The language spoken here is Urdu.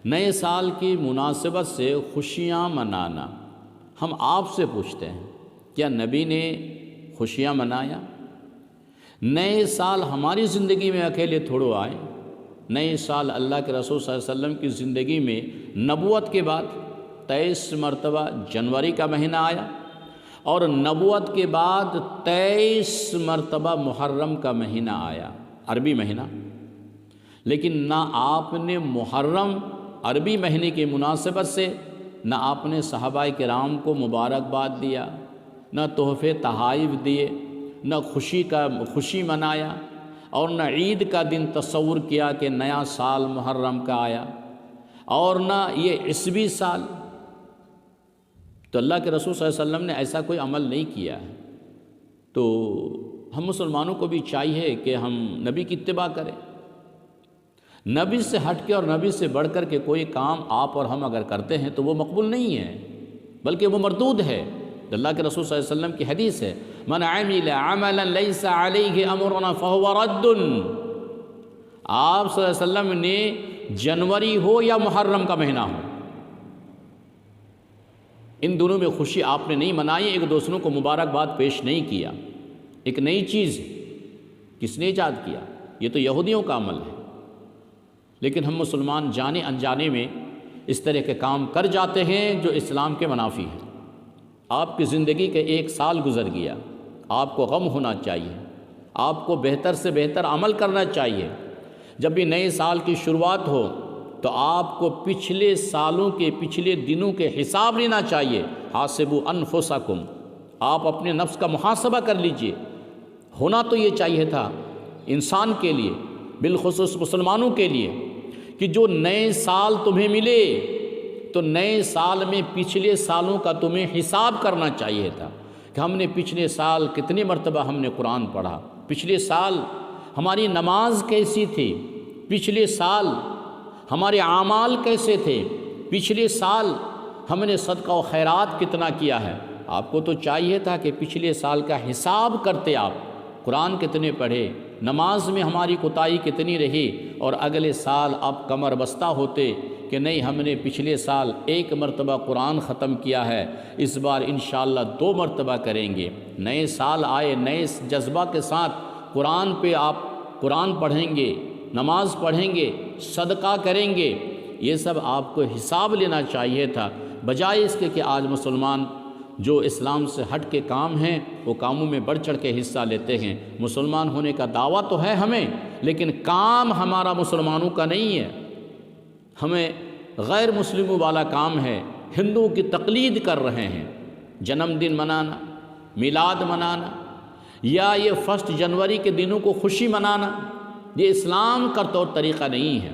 نئے سال کی مناسبت سے خوشیاں منانا، ہم آپ سے پوچھتے ہیں کیا نبی نے خوشیاں منایا؟ نئے سال ہماری زندگی میں اکیلے تھوڑو آئے، نئے سال اللہ کے رسول صلی اللہ علیہ وسلم کی زندگی میں نبوت کے بعد 23 مرتبہ جنوری کا مہینہ آیا، اور نبوت کے بعد 23 مرتبہ محرم کا مہینہ آیا، عربی مہینہ۔ لیکن نہ آپ نے محرم عربی مہینے کی مناسبت سے نہ آپ نے صحابہ کرام کو مبارکباد دیا، نہ تحفے تحائف دیے، نہ خوشی منایا، اور نہ عید کا دن تصور کیا کہ نیا سال محرم کا آیا، اور نہ یہ عیسوی سال۔ تو اللہ کے رسول صلی اللہ علیہ وسلم نے ایسا کوئی عمل نہیں کیا ہے۔ تو ہم مسلمانوں کو بھی چاہیے کہ ہم نبی کی اتباع کریں۔ نبی سے ہٹ کے اور نبی سے بڑھ کر کے کوئی کام آپ اور ہم اگر کرتے ہیں تو وہ مقبول نہیں ہے، بلکہ وہ مردود ہے۔ اللہ کے رسول صلی اللہ علیہ وسلم کی حدیث ہے، من عمل عملا لیس علیہ امرنا فہو رد۔ آپ صلی اللہ علیہ وسلم نے جنوری ہو یا محرم کا مہینہ ہو، ان دونوں میں خوشی آپ نے نہیں منائی، ایک دوسروں کو مبارکباد پیش نہیں کیا۔ ایک نئی چیز کس نے ایجاد کیا؟ یہ تو یہودیوں کا عمل ہے، لیکن ہم مسلمان جانے انجانے میں اس طرح کے کام کر جاتے ہیں جو اسلام کے منافی ہیں۔ آپ کی زندگی کے 1 سال گزر گیا، آپ کو غم ہونا چاہیے، آپ کو بہتر سے بہتر عمل کرنا چاہیے۔ جب بھی نئے سال کی شروعات ہو تو آپ کو پچھلے سالوں کے پچھلے دنوں کے حساب لینا چاہیے۔ حاسبوا انفسکم، آپ اپنے نفس کا محاسبہ کر لیجئے۔ ہونا تو یہ چاہیے تھا انسان کے لیے، بالخصوص مسلمانوں کے لیے، کہ جو نئے سال تمہیں ملے تو نئے سال میں پچھلے سالوں کا تمہیں حساب کرنا چاہیے تھا کہ ہم نے پچھلے سال کتنی مرتبہ ہم نے قرآن پڑھا، پچھلے سال ہماری نماز کیسی تھی، پچھلے سال ہمارے اعمال کیسے تھے، پچھلے سال ہم نے صدقہ و خیرات کتنا کیا ہے۔ آپ کو تو چاہیے تھا کہ پچھلے سال کا حساب کرتے، آپ قرآن کتنے پڑھے، نماز میں ہماری کوتاہی کتنی رہی، اور اگلے سال آپ کمر بستہ ہوتے کہ نہیں ہم نے پچھلے سال 1 مرتبہ قرآن ختم کیا ہے، اس بار انشاءاللہ 2 مرتبہ کریں گے۔ نئے سال آئے، نئے جذبہ کے ساتھ قرآن پہ آپ قرآن پڑھیں گے، نماز پڑھیں گے، صدقہ کریں گے۔ یہ سب آپ کو حساب لینا چاہیے تھا، بجائے اس کے کہ آج مسلمان جو اسلام سے ہٹ کے کام ہیں وہ کاموں میں بڑھ چڑھ کے حصہ لیتے ہیں۔ مسلمان ہونے کا دعویٰ تو ہے ہمیں، لیکن کام ہمارا مسلمانوں کا نہیں ہے، ہمیں غیر مسلموں والا کام ہے۔ ہندوؤں کی تقلید کر رہے ہیں، جنم دن منانا، میلاد منانا، یا یہ 1 جنوری کے دنوں کو خوشی منانا، یہ اسلام کا طور طریقہ نہیں ہے۔